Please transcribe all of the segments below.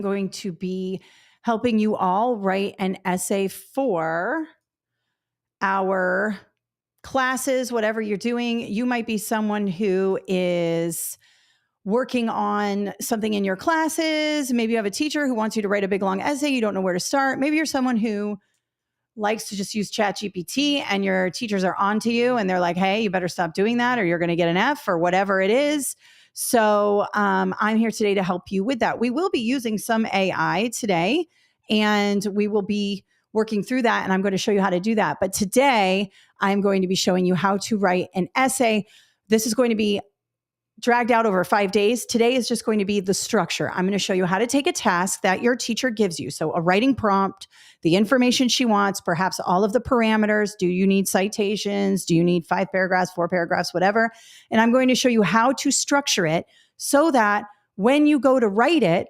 going to be helping you all write an essay for our classes, whatever you're doing. You might be someone who is working on something in your classes. Maybe you have a teacher who wants you to write a big long essay. You don't know where to start. Maybe you're someone who likes to just use ChatGPT and your teachers are on to you and they're like, hey, you better stop doing that or you're going to get an F or whatever it is. So I'm here today to help you with that. We will be using some AI today and we will be working through that. And I'm going to show you how to do that. But today I'm going to be showing you how to write an essay. This is going to be dragged out over 5 days. Today is just going to be the structure. I'm going to show you how to take a task that your teacher gives you. So a writing prompt, the information she wants, perhaps all of the parameters. Do you need citations? Do you need 5 paragraphs, 4 paragraphs, whatever? And I'm going to show you how to structure it so that when you go to write it,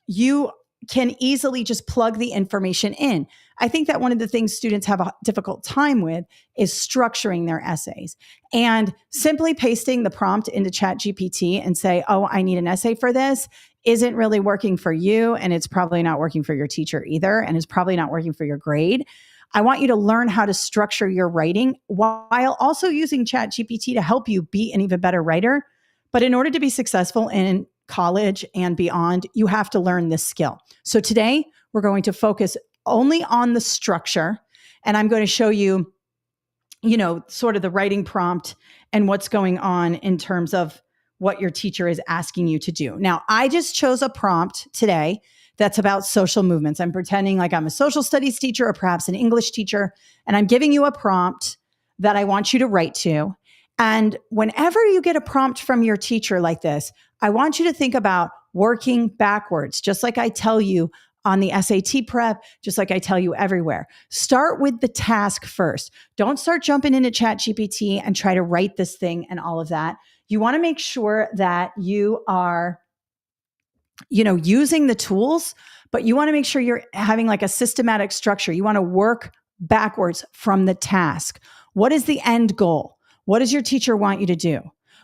you can easily just plug the information in. I think that one of the things students have a difficult time with is structuring their essays. And simply pasting the prompt into ChatGPT and say, oh, I need an essay for this isn't really working for you. And it's probably not working for your teacher either. And it's probably not working for your grade. I want you to learn how to structure your writing while also using ChatGPT to help you be an even better writer. But in order to be successful in college and beyond, you have to learn this skill. So today we're going to focus only on the structure, and I'm going to show you, sort of the writing prompt and what's going on in terms of what your teacher is asking you to do. Now, I just chose a prompt today that's about social movements. I'm pretending like I'm a social studies teacher or perhaps an English teacher, and I'm giving you a prompt that I want you to write to. And whenever you get a prompt from your teacher like this, I want you to think about working backwards, just like I tell you on the SAT prep, just like I tell you everywhere. Start with the task first. Don't start jumping into ChatGPT and try to write this thing and all of that. You want to make sure that you are, using the tools, but you want to make sure you're having like a systematic structure. You want to work backwards from the task. What is the end goal? What does your teacher want you to do?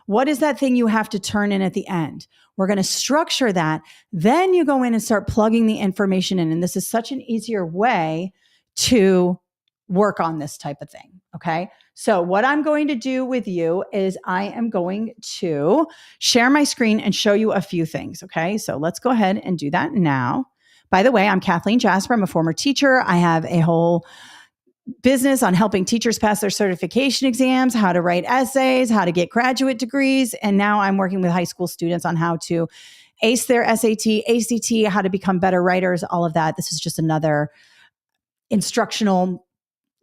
What is that thing you have to turn in at the end? We're going to structure that. Then you go in and start plugging the information in. And this is such an easier way to work on this type of thing. Okay. So what I'm going to do with you is I am going to share my screen and show you a few things. Okay. So let's go ahead and do that now. By the way, I'm Kathleen Jasper. I'm a former teacher. I have a whole business on helping teachers pass their certification exams, how to write essays, how to get graduate degrees. And now I'm working with high school students on how to ace their SAT, ACT, how to become better writers, all of that. This is just another instructional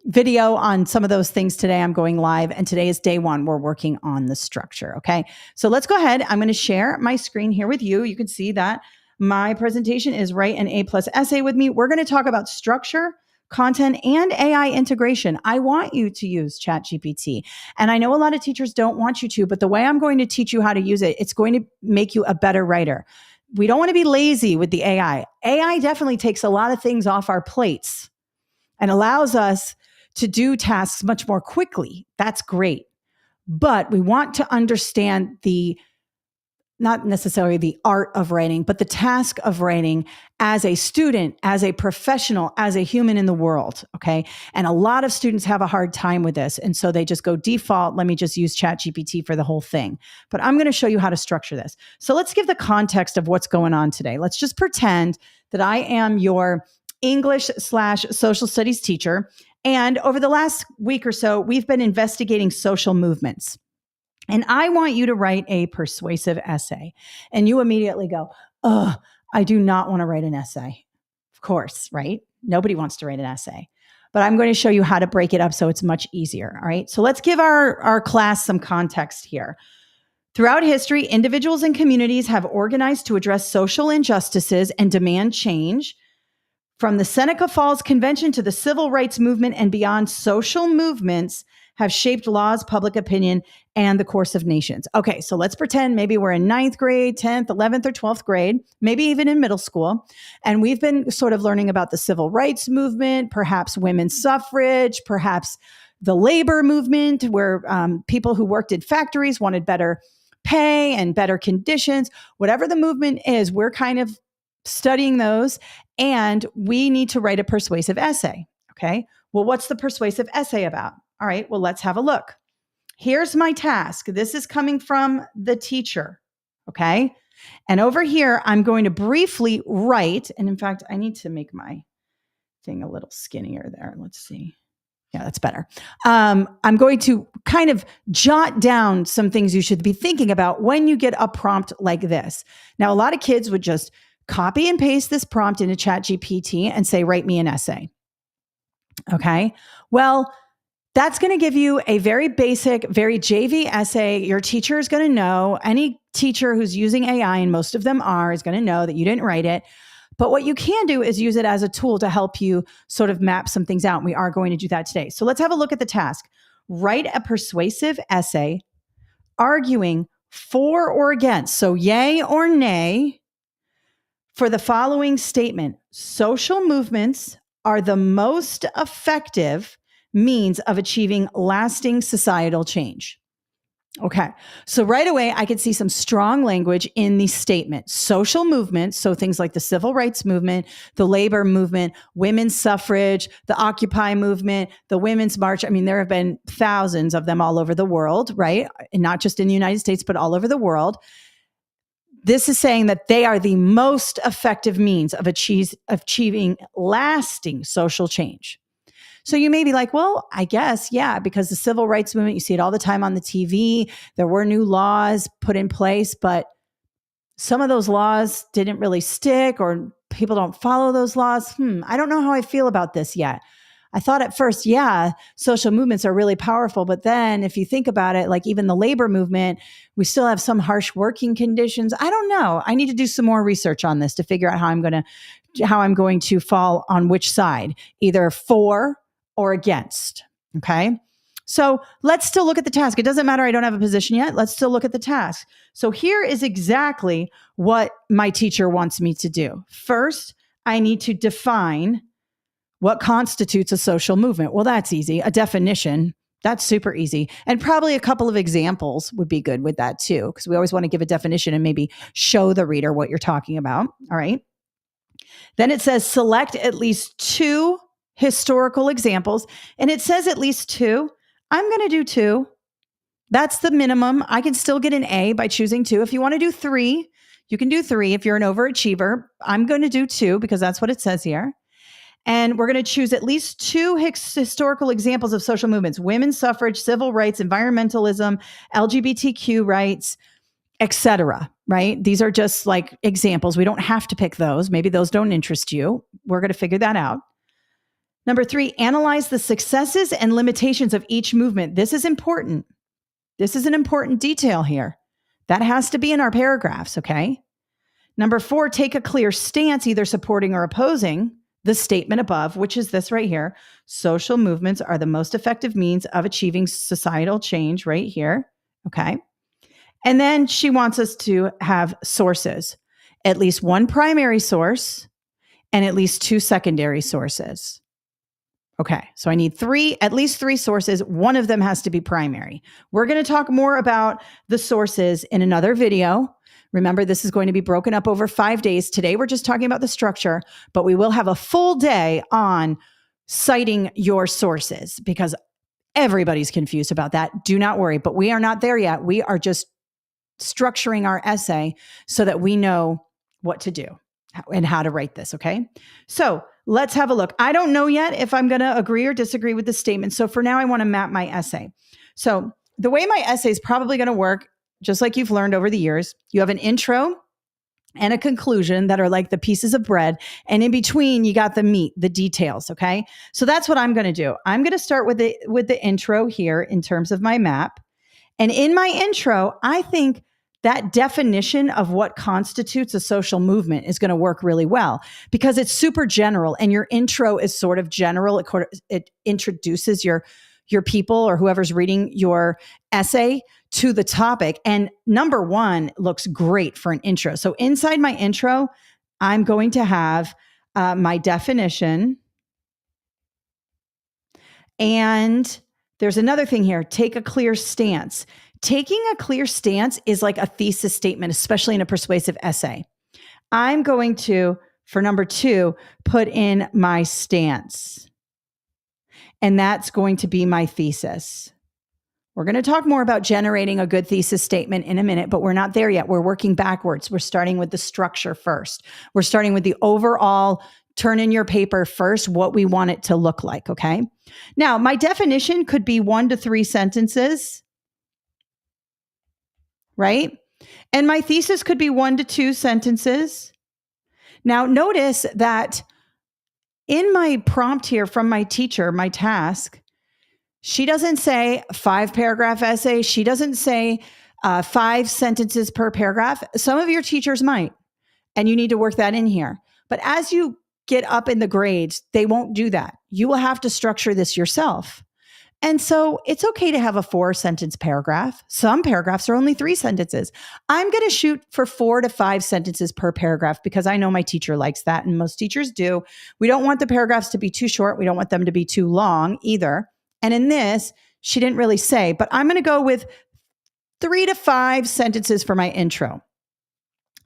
video on some of those things today. I'm going live, and today is day 1. We're working on the structure. Okay. So let's go ahead. I'm going to share my screen here with you. You can see that my presentation is Write an A+ Essay with Me. We're going to talk about structure, content, and AI integration. I want you to use ChatGPT. And I know a lot of teachers don't want you to, but the way I'm going to teach you how to use it, it's going to make you a better writer. We don't want to be lazy with the AI. AI definitely takes a lot of things off our plates and allows us to do tasks much more quickly. That's great. But we want to understand not necessarily the art of writing, but the task of writing as a student, as a professional, as a human in the world. Okay. And a lot of students have a hard time with this. And so they just go default, let me just use ChatGPT for the whole thing. But I'm going to show you how to structure this. So let's give the context of what's going on today. Let's just pretend that I am your English/social studies teacher. And over the last week or so, we've been investigating social movements. And I want you to write a persuasive essay. And you immediately go, oh, I do not want to write an essay. Of course, right? Nobody wants to write an essay. But I'm going to show you how to break it up so it's much easier. All right. So let's give our class some context here. Throughout history, individuals and communities have organized to address social injustices and demand change. From the Seneca Falls Convention to the Civil Rights Movement and beyond, social movements have shaped laws, public opinion, and the course of nations. Okay, so let's pretend maybe we're in 9th grade, 10th, 11th, or 12th grade, maybe even in middle school. And we've been sort of learning about the civil rights movement, perhaps women's suffrage, perhaps the labor movement, where people who worked in factories wanted better pay and better conditions. Whatever the movement is, we're kind of studying those, and we need to write a persuasive essay. Okay. Well, what's the persuasive essay about? All right. Well, let's have a look. Here's my task. This is coming from the teacher. Okay. And over here, I'm going to briefly write. And in fact, I need to make my thing a little skinnier there. Let's see. Yeah, that's better. I'm going to kind of jot down some things you should be thinking about when you get a prompt like this. Now, a lot of kids would just copy and paste this prompt into ChatGPT and say, write me an essay. Okay. Well, that's going to give you a very basic, very JV essay. Your teacher is going to know. Any teacher who's using AI, and most of them are, is going to know that you didn't write it. But what you can do is use it as a tool to help you sort of map some things out. And we are going to do that today. So let's have a look at the task. Write a persuasive essay arguing for or against, so yay or nay, for the following statement. Social movements are the most effective means of achieving lasting societal change. Okay. So right away, I could see some strong language in the statement. Social movements, so things like the civil rights movement, the labor movement, women's suffrage, the Occupy movement, the Women's March. I mean, there have been thousands of them all over the world, right? And not just in the United States, but all over the world. This is saying that they are the most effective means of achieving lasting social change. So you may be like, well, I guess, yeah, because the civil rights movement, you see it all the time on the TV. There were new laws put in place, but some of those laws didn't really stick, or people don't follow those laws. I don't know how I feel about this yet. I thought at first, yeah, social movements are really powerful. But then if you think about it, like even the labor movement, we still have some harsh working conditions. I don't know. I need to do some more research on this to figure out how I'm going to fall on which side, either for or against. Okay. So let's still look at the task. It doesn't matter. I don't have a position yet. Let's still look at the task. So here is exactly what my teacher wants me to do. First, I need to define what constitutes a social movement. Well, that's easy. A definition. That's super easy. And probably a couple of examples would be good with that too, because we always want to give a definition and maybe show the reader what you're talking about. All right. Then it says select at least 2 historical examples. And it says at least 2. I'm going to do 2. That's the minimum. I can still get an A by choosing 2. If you want to do 3, you can do 3. If you're an overachiever, I'm going to do 2 because that's what it says here. And we're going to choose at least 2 historical examples of social movements: women's suffrage, civil rights, environmentalism, LGBTQ rights, etc. Right? These are just like examples. We don't have to pick those. Maybe those don't interest you. We're going to figure that out. Number 3, analyze the successes and limitations of each movement. This is important. This is an important detail here. That has to be in our paragraphs, okay? Number 4, take a clear stance, either supporting or opposing the statement above, which is this right here. Social movements are the most effective means of achieving societal change, right here, okay? And then she wants us to have sources, at least 1 primary source and at least 2 secondary sources. Okay, so I need at least 3 sources. One of them has to be primary. We're going to talk more about the sources in another video. Remember, this is going to be broken up over 5 days. Today, we're just talking about the structure, but we will have a full day on citing your sources because everybody's confused about that. Do not worry, but we are not there yet. We are just structuring our essay so that we know what to do and how to write this, okay? So let's have a look. I don't know yet if I'm going to agree or disagree with the statement. So for now, I want to map my essay. So the way my essay is probably going to work, just like you've learned over the years, you have an intro and a conclusion that are like the pieces of bread. And in between, you got the meat, the details, okay? So that's what I'm going to do. I'm going to start with the intro here in terms of my map. And in my intro, I think that definition of what constitutes a social movement is going to work really well because it's super general and your intro is sort of general. It introduces your people or whoever's reading your essay to the topic. And number 1 looks great for an intro. So inside my intro, I'm going to have my definition. And there's another thing here. Take a clear stance. Taking a clear stance is like a thesis statement, especially in a persuasive essay. I'm going to, for number 2, put in my stance. And that's going to be my thesis. We're going to talk more about generating a good thesis statement in a minute, but we're not there yet. We're working backwards. We're starting with the structure first. We're starting with the overall turn in your paper first, what we want it to look like, okay? Now, my definition could be 1 to 3 sentences, right? And my thesis could be 1 to 2 sentences. Now, notice that in my prompt here from my teacher, my task, she doesn't say 5-paragraph essay. She doesn't say 5 sentences per paragraph. Some of your teachers might, and you need to work that in here. But as you get up in the grades, they won't do that. You will have to structure this yourself. And so it's okay to have a 4-sentence paragraph. Some paragraphs are only 3 sentences. I'm going to shoot for 4 to 5 sentences per paragraph because I know my teacher likes that, and most teachers do. We don't want the paragraphs to be too short. We don't want them to be too long either. And in this, she didn't really say, but I'm going to go with 3 to 5 sentences for my intro.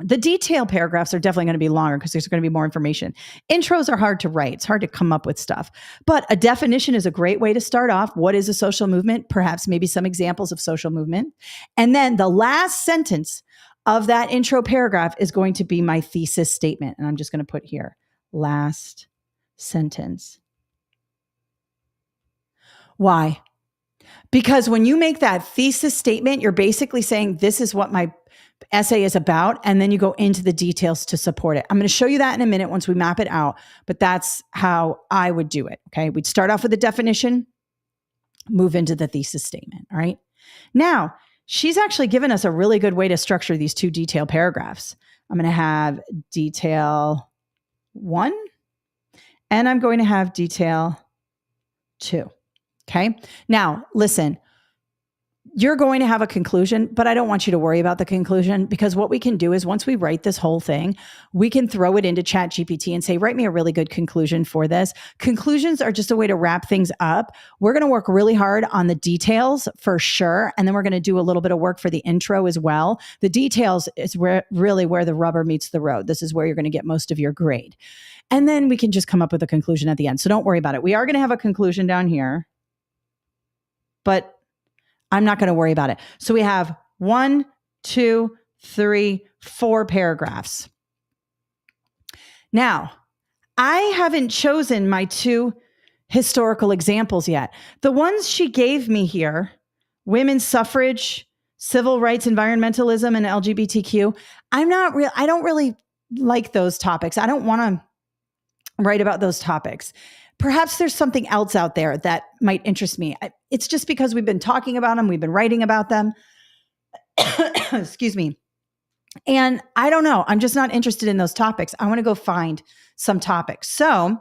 The detail paragraphs are definitely going to be longer because there's going to be more information. Intros are hard to write. It's hard to come up with stuff. But a definition is a great way to start off. What is a social movement? Perhaps maybe some examples of social movement. And then the last sentence of that intro paragraph is going to be my thesis statement. And I'm just going to put here, last sentence. Why? Because when you make that thesis statement, you're basically saying, this is what my essay is about, and then you go into the details to support it. I'm going to show you that in a minute once we map it out, but that's how I would do it, okay? We'd start off with the definition, move into the thesis statement, all right? Now, she's actually given us a really good way to structure these 2 detail paragraphs. I'm going to have detail 1, and I'm going to have detail 2, okay? Now, listen, you're going to have a conclusion, but I don't want you to worry about the conclusion, because what we can do is once we write this whole thing, we can throw it into ChatGPT and say, write me a really good conclusion for this. Conclusions are just a way to wrap things up. We're going to work really hard on the details for sure. And then we're going to do a little bit of work for the intro as well. The details is really where the rubber meets the road. This is where you're going to get most of your grade. And then we can just come up with a conclusion at the end. So don't worry about it. We are going to have a conclusion down here, but I'm not going to worry about it. So we have 1, 2, 3, 4 paragraphs. Now, I haven't chosen my 2 historical examples yet. The ones she gave me here, women's suffrage, civil rights, environmentalism, and LGBTQ, I don't really like those topics. I don't want to write about those topics. Perhaps there's something else out there that might interest me. It's just because we've been talking about them. We've been writing about them. Excuse me. And I don't know. I'm just not interested in those topics. I want to go find some topics. So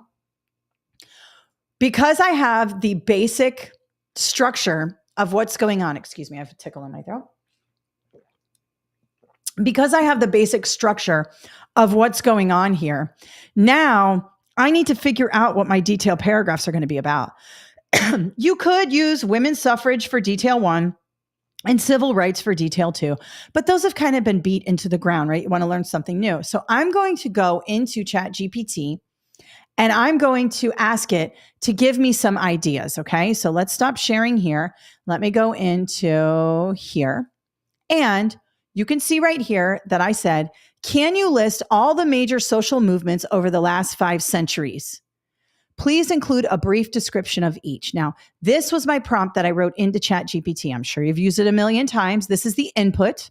because I have the basic structure of what's going on, excuse me, I have a tickle in my throat. Because I have the basic structure of what's going on here, now I need to figure out what my detail paragraphs are going to be about. You could use women's suffrage for detail 1 and civil rights for detail 2, but those have kind of been beat into the ground, right? You want to learn something new. So I'm going to go into ChatGPT and I'm going to ask it to give me some ideas, okay? So let's stop sharing here. Let me go into here. And you can see right here that I said, can you list all the major social movements over the last 5 centuries? Please include a brief description of each. Now, this was my prompt that I wrote into ChatGPT. I'm sure you've used it a million times. This is the input.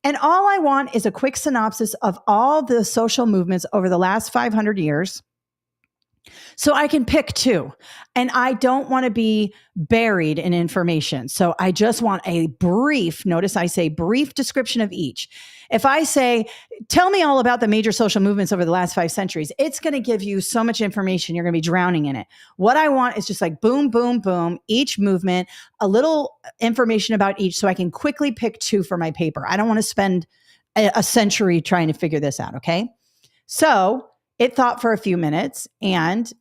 And all I want is a quick synopsis of all the social movements over the last 500 years. So I can pick 2, and I don't want to be buried in information. So I just want a brief, notice I say brief description of each. If I say, tell me all about the major social movements over the last 5 centuries, it's going to give you so much information. You're going to be drowning in it. What I want is just like boom, boom, boom, each movement, a little information about each so I can quickly pick 2 for my paper. I don't want to spend a century trying to figure this out. Okay. So it thought for a few minutes and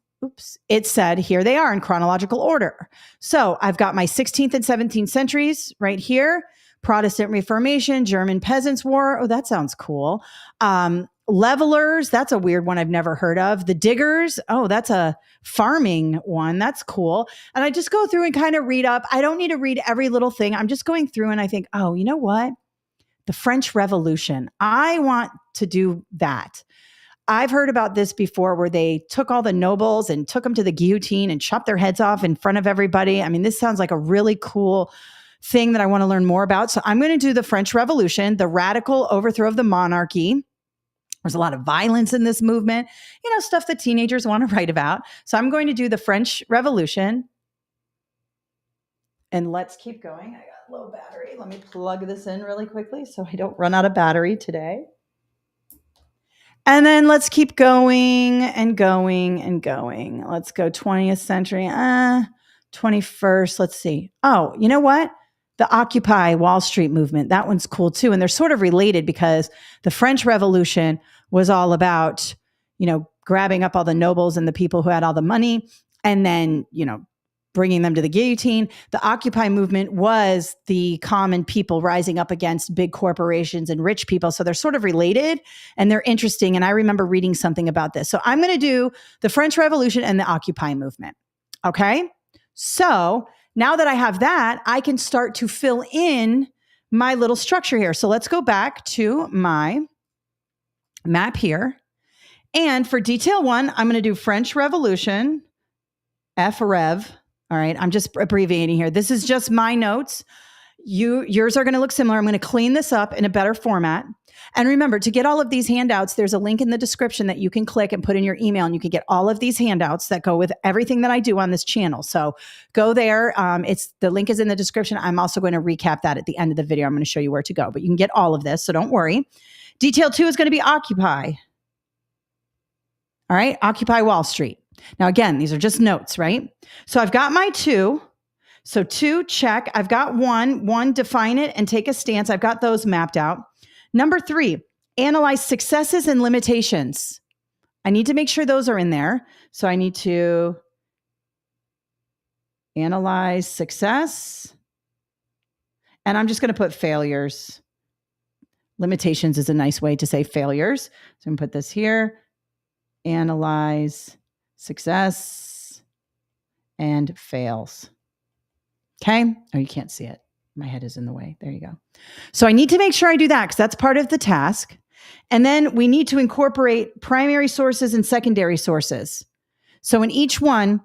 it said, here they are in chronological order. So I've got my 16th and 17th centuries right here. Protestant Reformation, German Peasants' War. Oh, that sounds cool. Levelers, that's a weird one I've never heard of. The diggers, oh, that's a farming one. That's cool. And I just go through and kind of read up. I don't need to read every little thing. I'm just going through and I think, oh, you know what? The French Revolution. I want to do that. I've heard about this before where they took all the nobles and took them to the guillotine and chopped their heads off in front of everybody. I mean, this sounds like a really cool thing that I want to learn more about. So I'm going to do the French Revolution, the radical overthrow of the monarchy. There's a lot of violence in this movement, stuff that teenagers want to write about. So I'm going to do the French Revolution. And let's keep going. I got low battery. Let me plug this in really quickly so I don't run out of battery today. And then let's keep going and going and going. Let's go 20th century, 21st. Let's see. Oh, you know what? The Occupy Wall Street movement. That one's cool too. And they're sort of related because the French Revolution was all about, grabbing up all the nobles and the people who had all the money and then, bringing them to the guillotine. The Occupy movement was the common people rising up against big corporations and rich people. So they're sort of related and they're interesting. And I remember reading something about this. So I'm going to do the French Revolution and the Occupy movement. Okay. So now that I have that, I can start to fill in my little structure here. So let's go back to my map here. And for detail 1, I'm going to do French Revolution, FREV. All right, I'm just abbreviating here. This is just my notes. Yours are going to look similar. I'm going to clean this up in a better format. And remember, to get all of these handouts, there's a link in the description that you can click and put in your email, and you can get all of these handouts that go with everything that I do on this channel. So go there. The link is in the description. I'm also going to recap that at the end of the video. I'm going to show you where to go, but you can get all of this, so don't worry. Detail 2 is going to be Occupy. All right, Occupy Wall Street. Now, again, these are just notes, right? So I've got my 2. So 2, check. I've got 1, define it and take a stance. I've got those mapped out. Number 3, analyze successes and limitations. I need to make sure those are in there. So I need to analyze success. And I'm just going to put failures. Limitations is a nice way to say failures. So I'm going to put this here. Analyze success and fails. Okay. Oh, you can't see it. My head is in the way. There you go. So I need to make sure I do that because that's part of the task. And then we need to incorporate primary sources and secondary sources. So in each one,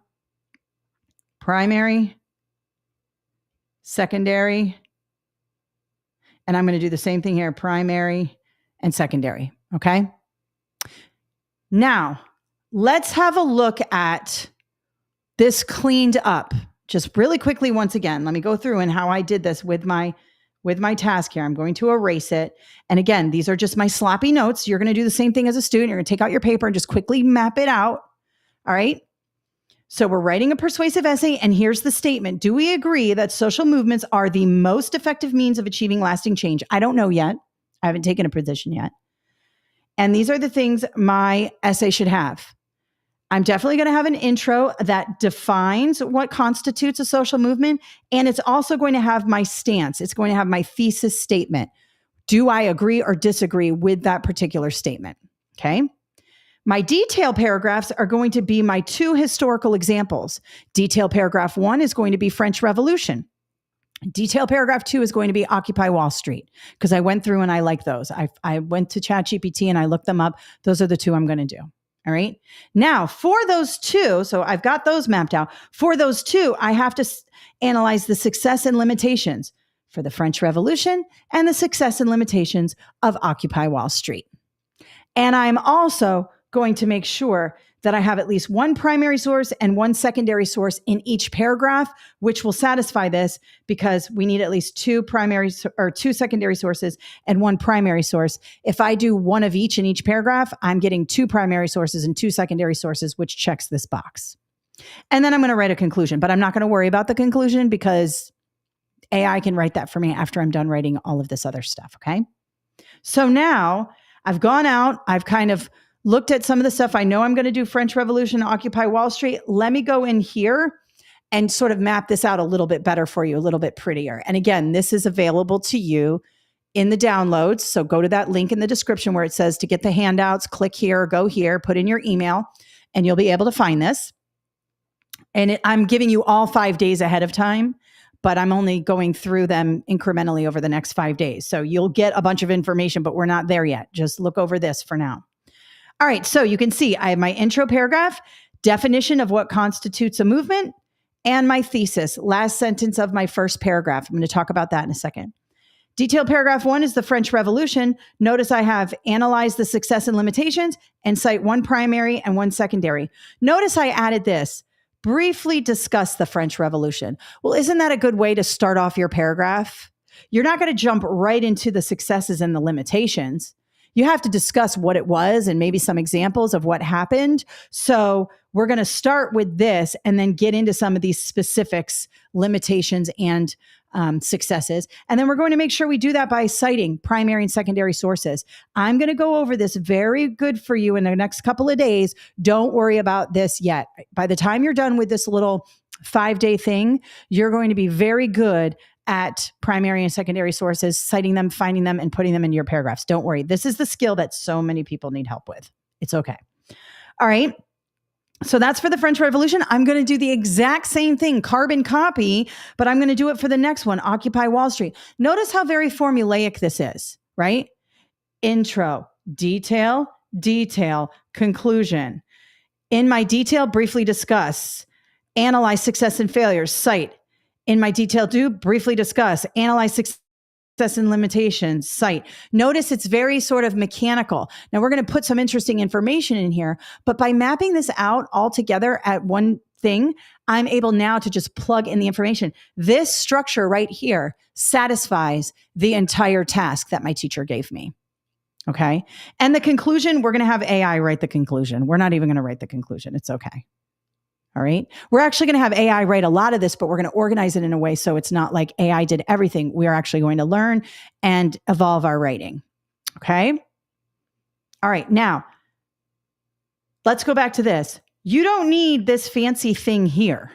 primary, secondary, and I'm going to do the same thing here, primary and secondary. Okay. Now, let's have a look at this cleaned up. Just really quickly, once again, let me go through and how I did this with my task here. I'm going to erase it. And again, these are just my sloppy notes. You're going to do the same thing as a student. You're going to take out your paper and just quickly map it out. All right. So we're writing a persuasive essay, and here's the statement. Do we agree that social movements are the most effective means of achieving lasting change? I don't know yet. I haven't taken a position yet. And these are the things my essay should have. I'm definitely going to have an intro that defines what constitutes a social movement. And it's also going to have my stance. It's going to have my thesis statement. Do I agree or disagree with that particular statement? Okay. My detail paragraphs are going to be my 2 historical examples. Detail paragraph 1 is going to be French Revolution. Detail paragraph 2 is going to be Occupy Wall Street because I went through and I like those. I went to ChatGPT and I looked them up. Those are the 2 I'm going to do. All right. Now for those 2, so I've got those mapped out. For those 2, I have to analyze the success and limitations for the French Revolution and the success and limitations of Occupy Wall Street. And I'm also going to make sure that I have at least 1 primary source and 1 secondary source in each paragraph, which will satisfy this because we need at least 2 primary or 2 secondary sources and 1 primary source. If I do 1 of each in each paragraph, I'm getting 2 primary sources and 2 secondary sources, which checks this box. And then I'm going to write a conclusion, but I'm not going to worry about the conclusion because AI can write that for me after I'm done writing all of this other stuff. Okay. So now I've gone out, I've kind of looked at some of the stuff. I know I'm going to do French Revolution, Occupy Wall Street. Let me go in here and sort of map this out a little bit better for you, a little bit prettier. And again, this is available to you in the downloads. So go to that link in the description where it says to get the handouts, click here, go here, put in your email, and you'll be able to find this. And I'm giving you all 5 days ahead of time, but I'm only going through them incrementally over the next 5 days. So you'll get a bunch of information, but we're not there yet. Just look over this for now. All right, so you can see I have my intro paragraph, definition of what constitutes a movement, and my thesis, last sentence of my first paragraph. I'm going to talk about that in a second. Detailed paragraph 1 is the French Revolution. Notice I have analyzed the success and limitations and cite one primary and one secondary. Notice I added this, briefly discuss the French Revolution. Well, isn't that a good way to start off your paragraph? You're not going to jump right into the successes and the limitations. You have to discuss what it was and maybe some examples of what happened. So we're going to start with this and then get into some of these specifics, limitations, and successes. And then we're going to make sure we do that by citing primary and secondary sources. I'm going to go over this very good for you in the next couple of days. Don't worry about this yet. By the time you're done with this little 5-day thing, you're going to be very good at primary and secondary sources, citing them, finding them, and putting them in your paragraphs. Don't worry. This is the skill that so many people need help with. It's okay. All right. So that's for the French Revolution. I'm going to do the exact same thing, carbon copy, but I'm going to do it for the next one, Occupy Wall Street. Notice how very formulaic this is, right? Intro, detail, detail, conclusion. In my detail, briefly discuss, analyze success and failures, cite. In my detail, do briefly discuss, analyze success and limitations, cite. Notice it's very sort of mechanical. Now we're going to put some interesting information in here, but by mapping this out all together at one thing, I'm able now to just plug in the information. This structure right here satisfies the entire task that my teacher gave me. Okay. And the conclusion, we're going to have AI write the conclusion. We're not even going to write the conclusion. It's okay. All right. We're actually going to have AI write a lot of this, but we're going to organize it in a way so it's not like AI did everything. We are actually going to learn and evolve our writing. Okay. All right. Now, let's go back to this. You don't need this fancy thing here.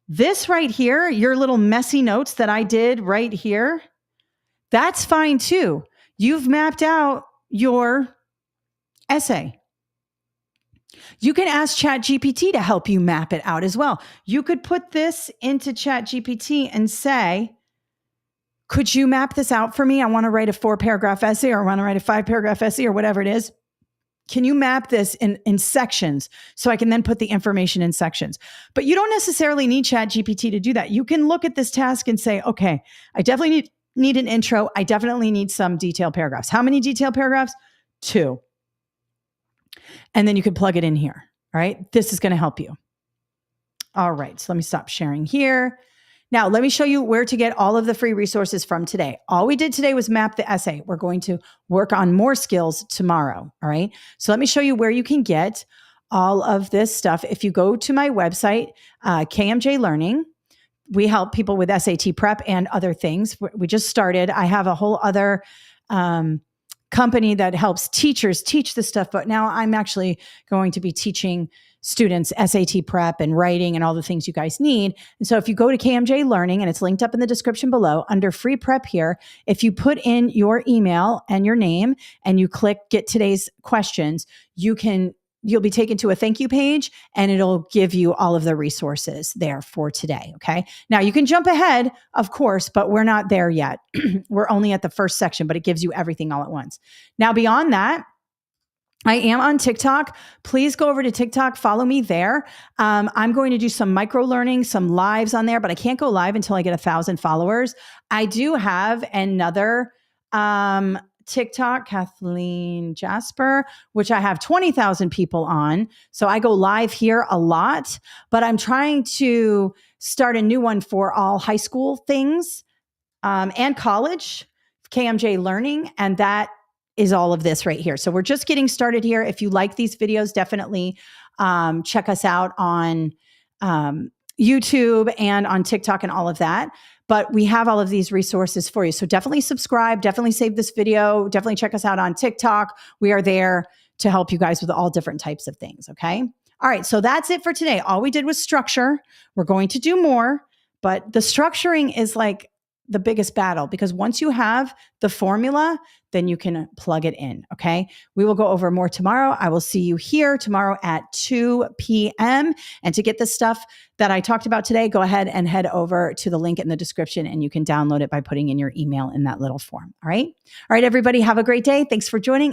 This right here, your little messy notes that I did right here, that's fine too. You've mapped out your essay. You can ask ChatGPT to help you map it out as well. You could put this into ChatGPT and say, could you map this out for me? I want to write a 4-paragraph essay, or I want to write a 5-paragraph essay, or whatever it is. Can you map this in sections so I can then put the information in sections? But you don't necessarily need ChatGPT to do that. You can look at this task and say, okay, I definitely need an intro. I definitely need some detailed paragraphs. How many detailed paragraphs? 2. And then you can plug it in here. All right. This is going to help you. All right. So let me stop sharing here. Now, let me show you where to get all of the free resources from today. All we did today was map the essay. We're going to work on more skills tomorrow. All right. So let me show you where you can get all of this stuff. If you go to my website, KMJ Learning, we help people with SAT prep and other things. We just started. I have a whole other company that helps teachers teach this stuff, but now I'm actually going to be teaching students SAT prep and writing and all the things you guys need. And so if you go to KMJ Learning, and it's linked up in the description below under free prep here, if you put in your email and your name and you click get today's questions, you'll be taken to a thank you page, and it'll give you all of the resources there for today. Okay. Now you can jump ahead, of course, but we're not there yet. We're only at the first section, but it gives you everything all at once. Now, beyond that, I am on TikTok. Please go over to TikTok. Follow me there. I'm going to do some micro learning, some lives on there, but I can't go live until I get 1,000 followers. I do have another TikTok, Kathleen Jasper, which I have 20,000 people on. So I go live here a lot, but I'm trying to start a new one for all high school things and college, KMJ Learning, and that is all of this right here. So we're just getting started here. If you like these videos, definitely check us out on YouTube and on TikTok and all of that. But we have all of these resources for you. So definitely subscribe, definitely save this video, definitely check us out on TikTok. We are there to help you guys with all different types of things, okay? All right, so that's it for today. All we did was structure. We're going to do more, but the structuring is like the biggest battle, because once you have the formula, then you can plug it in. Okay. We will go over more tomorrow. I will see you here tomorrow at 2 p.m. And to get the stuff that I talked about today, go ahead and head over to the link in the description and you can download it by putting in your email in that little form. All right. All right, everybody. Have a great day. Thanks for joining.